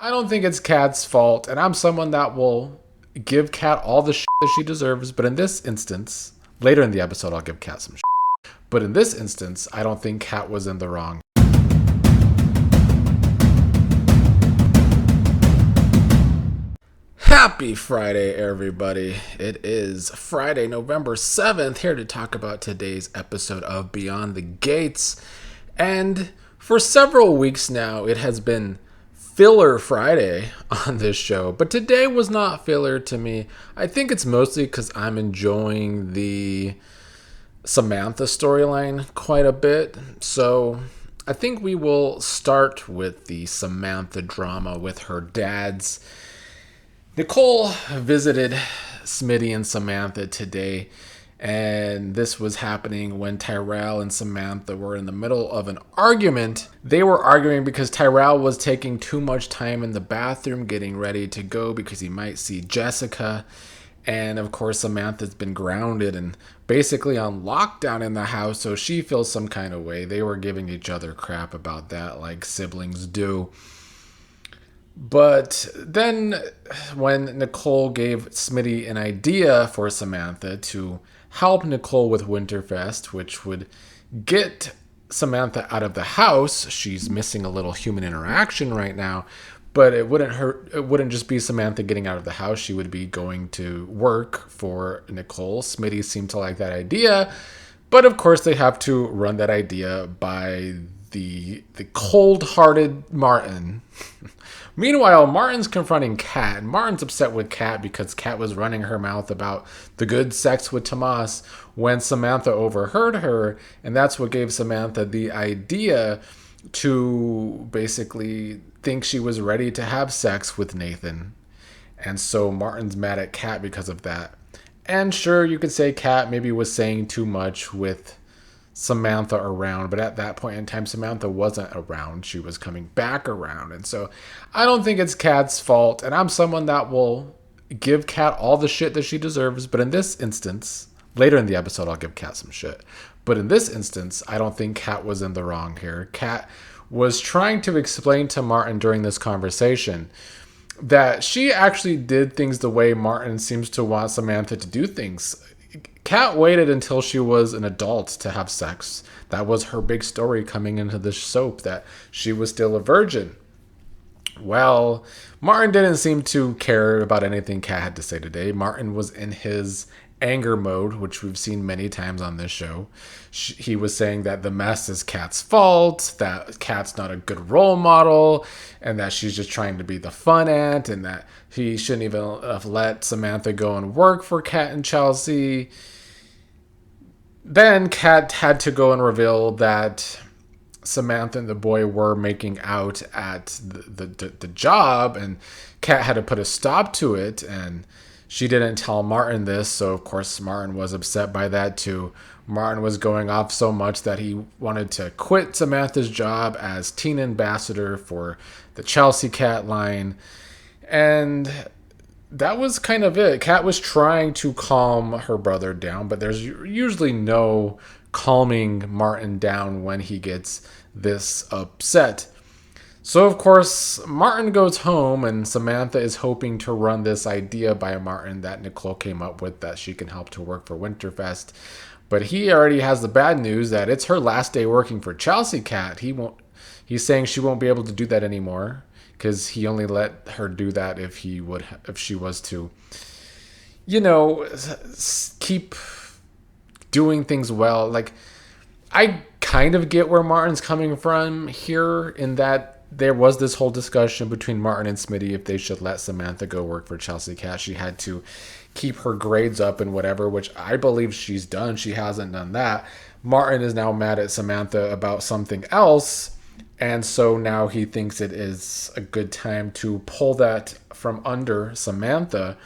I don't think it's Kat's fault, and I'm someone that will give Kat all the shit that she deserves, but in this instance, later in the episode, I'll give Kat some shit. But in this instance, I don't think Kat was in the wrong. Happy Friday, everybody. It is Friday, November 7th, here to talk about today's episode of Beyond the Gates. And for several weeks now, it has been filler Friday on this show, but today was not filler to me. I think it's mostly because I'm enjoying the Samantha storyline quite a bit. So I think we will start with the Samantha drama with her dad's. Nicole visited Smitty and Samantha today, and this was happening when Tyrell and Samantha were in the middle of an argument. They were arguing because Tyrell was taking too much time in the bathroom getting ready to go because he might see Jessica. And of course, Samantha's been grounded and basically on lockdown in the house, so she feels some kind of way. They were giving each other crap about that, like siblings do. But then when Nicole gave Smitty an idea for Samantha to help Nicole with Winterfest, which would get Samantha out of the house, she's missing a little human interaction right now, but it wouldn't just be Samantha getting out of the house, she would be going to work for Nicole. Smitty seemed to like that idea, but of course they have to run that idea by the cold-hearted Martin. Meanwhile, Martin's confronting Kat, and Martin's upset with Kat because Kat was running her mouth about the good sex with Tomas when Samantha overheard her, and that's what gave Samantha the idea to basically think she was ready to have sex with Nathan. And so Martin's mad at Kat because of that. And sure, you could say Kat maybe was saying too much with Samantha around, but at that point in time, Samantha wasn't around. She was coming back around. And so I don't think it's Kat's fault, and I'm someone that will give Kat all the shit that she deserves, but in this instance, later in the episode, I'll give Kat some shit. But in this instance, I don't think Kat was in the wrong here. Kat was trying to explain to Martin during this conversation that she actually did things the way Martin seems to want Samantha to do things. Kat waited until she was an adult to have sex. That was her big story coming into this soap, that she was still a virgin. Well, Martin didn't seem to care about anything Kat had to say today. Martin was in his anger mode, which we've seen many times on this show. He was saying that the mess is Kat's fault, that Kat's not a good role model, and that she's just trying to be the fun aunt, and that he shouldn't even have let Samantha go and work for Kat and Chelsea. Then Kat had to go and reveal that Samantha and the boy were making out at the job, and Kat had to put a stop to it, and she didn't tell Martin this, so of course Martin was upset by that too. Martin was going off so much that he wanted to quit Samantha's job as teen ambassador for the ChelseaKat line. And that was kind of it. Kat was trying to calm her brother down, but there's usually no calming Martin down when he gets this upset. So, of course, Martin goes home, and Samantha is hoping to run this idea by Martin that Nicole came up with, that she can help to work for Winterfest. But he already has the bad news that it's her last day working for ChelseaKat. He's saying she won't be able to do that anymore because he only let her do that if she was to, keep doing things well. Like, I kind of get where Martin's coming from here, in that there was this whole discussion between Martin and Smitty if they should let Samantha go work for ChelseaKat. She had to keep her grades up and whatever, which I believe she's done. She hasn't done that. Martin is now mad at Samantha about something else, and so now he thinks it is a good time to pull that from under Samantha.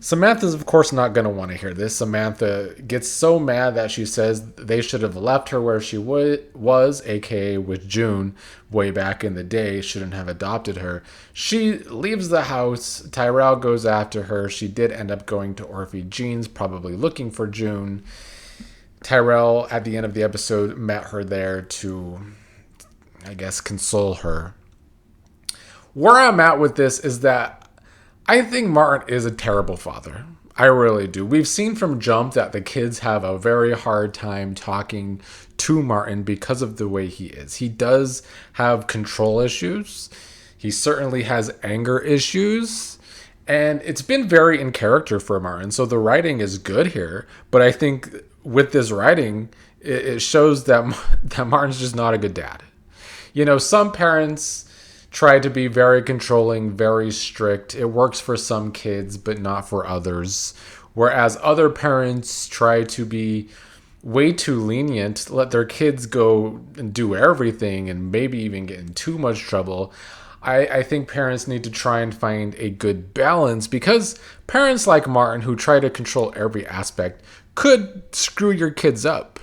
Samantha's, of course, not going to want to hear this. Samantha gets so mad that she says they should have left her where she was, aka with June, way back in the day. Shouldn't have adopted her. She leaves the house. Tyrell goes after her. She did end up going to Orphe Jean's, probably looking for June. Tyrell, at the end of the episode, met her there to, I guess, console her. where I'm at with this is that I think Martin is a terrible father. I really do. We've seen from jump that the kids have a very hard time talking to Martin because of the way he is. He does have control issues. He certainly has anger issues. And it's been very in character for Martin. So the writing is good here. But I think with this writing, it shows that Martin's just not a good dad. You know, some parents try to be very controlling, very strict. It works for some kids, but not for others. Whereas other parents try to be way too lenient, let their kids go and do everything and maybe even get in too much trouble. I think parents need to try and find a good balance, because parents like Martin, who try to control every aspect, could screw your kids up.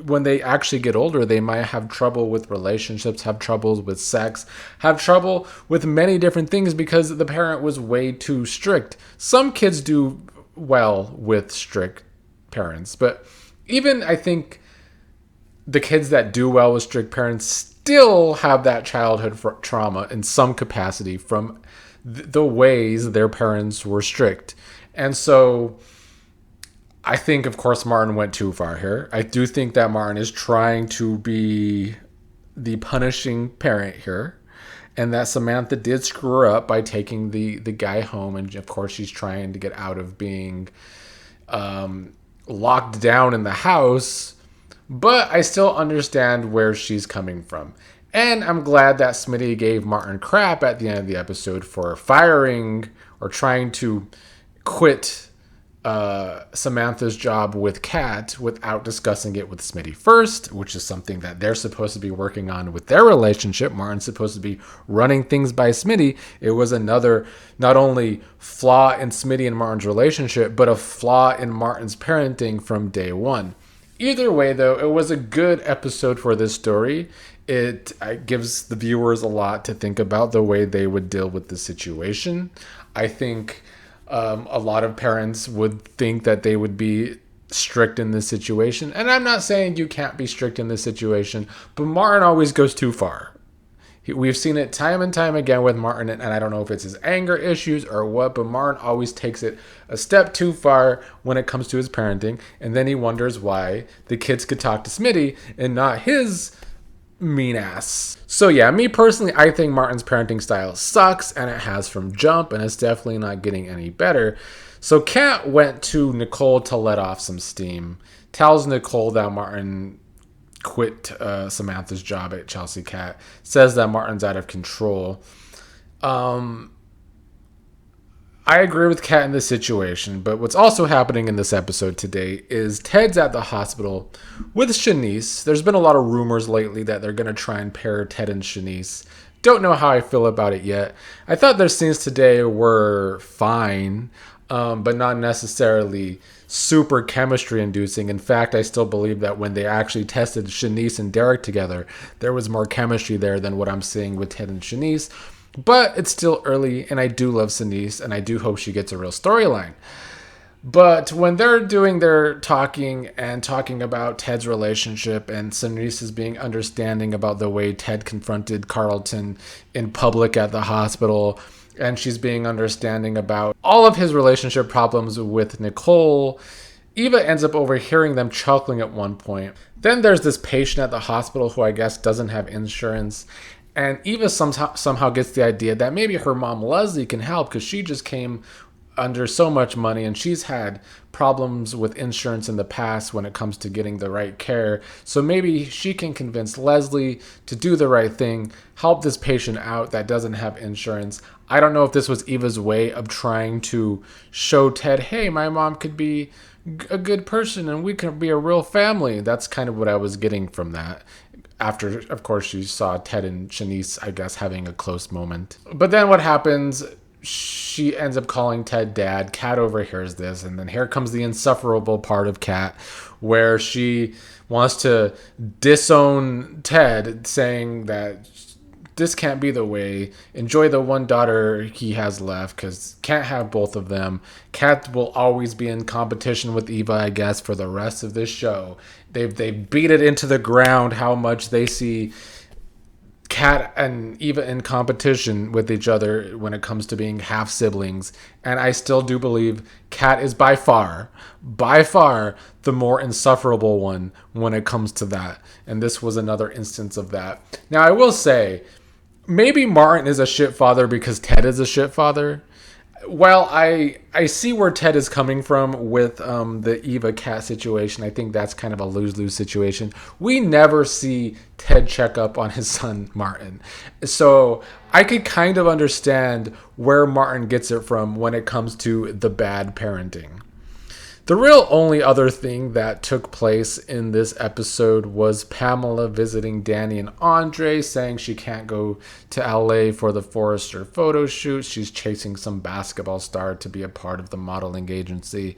When they actually get older, they might have trouble with relationships, have troubles with sex, have trouble with many different things because the parent was way too strict. Some kids do well with strict parents, but even I think the kids that do well with strict parents still have that childhood trauma in some capacity from the ways their parents were strict. And so I think, of course, Martin went too far here. I do think that Martin is trying to be the punishing parent here, and that Samantha did screw her up by taking the guy home. And, of course, she's trying to get out of being locked down in the house. But I still understand where she's coming from. And I'm glad that Smitty gave Martin crap at the end of the episode for firing or trying to quit Samantha's job with Kat without discussing it with Smitty first, which is something that they're supposed to be working on with their relationship. Martin's supposed to be running things by Smitty. It was another, not only flaw in Smitty and Martin's relationship, but a flaw in Martin's parenting from day one. Either way, though, it was a good episode for this story. It gives the viewers a lot to think about the way they would deal with the situation. I think a lot of parents would think that they would be strict in this situation. And I'm not saying you can't be strict in this situation, but Martin always goes too far. We've seen it time and time again with Martin, and I don't know if it's his anger issues or what, but Martin always takes it a step too far when it comes to his parenting, and then he wonders why the kids could talk to Smitty and not his mean ass. So yeah, me personally, I think Martin's parenting style sucks, and it has from jump, and it's definitely not getting any better. So Kat went to Nicole to let off some steam, tells Nicole that Martin quit Samantha's job at ChelseaKat, says that Martin's out of control. I agree with Kat in this situation, but what's also happening in this episode today is Ted's at the hospital with Shanice. There's been a lot of rumors lately that they're going to try and pair Ted and Shanice. Don't know how I feel about it yet. I thought their scenes today were fine, but not necessarily super chemistry inducing. In fact, I still believe that when they actually tested Shanice and Derek together, there was more chemistry there than what I'm seeing with Ted and Shanice. But it's still early, and I do love Shanice, and I do hope she gets a real storyline. But when they're doing their talking and talking about Ted's relationship, and Shanice is being understanding about the way Ted confronted Carlton in public at the hospital, and she's being understanding about all of his relationship problems with Nicole, Eva ends up overhearing them chuckling at one point. Then there's this patient at the hospital who I guess doesn't have insurance, and Eva somehow gets the idea that maybe her mom Leslie can help because she just came under so much money and she's had problems with insurance in the past when it comes to getting the right care. So maybe she can convince Leslie to do the right thing, help this patient out that doesn't have insurance. I don't know if this was Eva's way of trying to show Ted, hey, my mom could be a good person and we could be a real family. That's kind of what I was getting from that. After, of course, she saw Ted and Shanice, I guess, having a close moment. But then what happens, she ends up calling Ted dad. Kat overhears this, and then here comes the insufferable part of Kat, where she wants to disown Ted, saying that this can't be the way. Enjoy the one daughter he has left, because can't have both of them. Kat will always be in competition with Eva, I guess, for the rest of this show. They beat it into the ground how much they see Kat and Eva in competition with each other when it comes to being half siblings. And I still do believe Kat is by far the more insufferable one when it comes to that. And this was another instance of that. Now, I will say, maybe Martin is a shit father because Ted is a shit father. Well, I see where Ted is coming from with the Eva Kat situation. I think that's kind of a lose-lose situation. We never see Ted check up on his son Martin. So I could kind of understand where Martin gets it from when it comes to the bad parenting. The real only other thing that took place in this episode was Pamela visiting Dani and Andre, saying she can't go to LA for the Forrester photo shoot. She's chasing some basketball star to be a part of the modeling agency.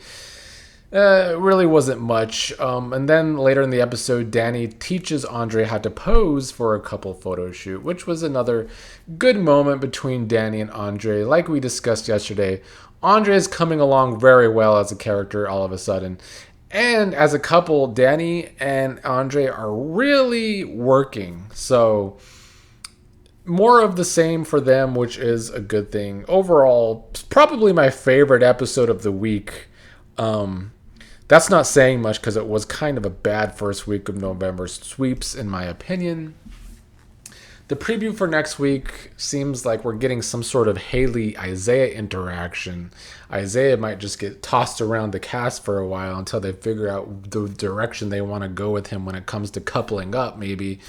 It really wasn't much. And then later in the episode, Dani teaches Andre how to pose for a couple photo shoot, which was another good moment between Dani and Andre. Like we discussed yesterday, Andre is coming along very well as a character all of a sudden. And as a couple, Dani and Andre are really working. So more of the same for them, which is a good thing. Overall, probably my favorite episode of the week. That's not saying much because it was kind of a bad first week of November sweeps, in my opinion. The preview for next week seems like we're getting some sort of Haley-Isaiah interaction. Isaiah might just get tossed around the cast for a while until they figure out the direction they want to go with him when it comes to coupling up, maybe.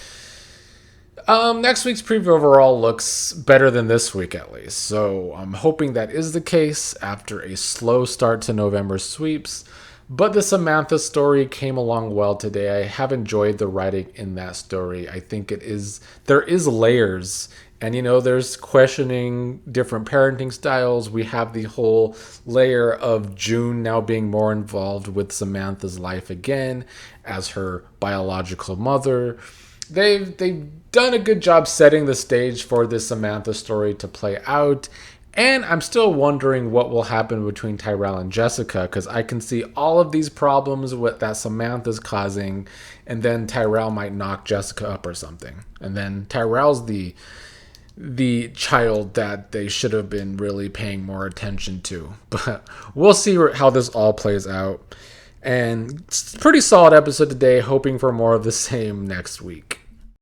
Next week's preview overall looks better than this week, at least. So I'm hoping that is the case after a slow start to November sweeps. But the Samantha story came along well today. I have enjoyed the writing in that story. I think there is layers. And, there's questioning different parenting styles. We have the whole layer of June now being more involved with Samantha's life again as her biological mother. They've done a good job setting the stage for this Samantha story to play out. And I'm still wondering what will happen between Tyrell and Jessica, because I can see all of these problems that Samantha's causing, and then Tyrell might knock Jessica up or something. And then Tyrell's the child that they should have been really paying more attention to. But we'll see how this all plays out. And it's a pretty solid episode today, hoping for more of the same next week.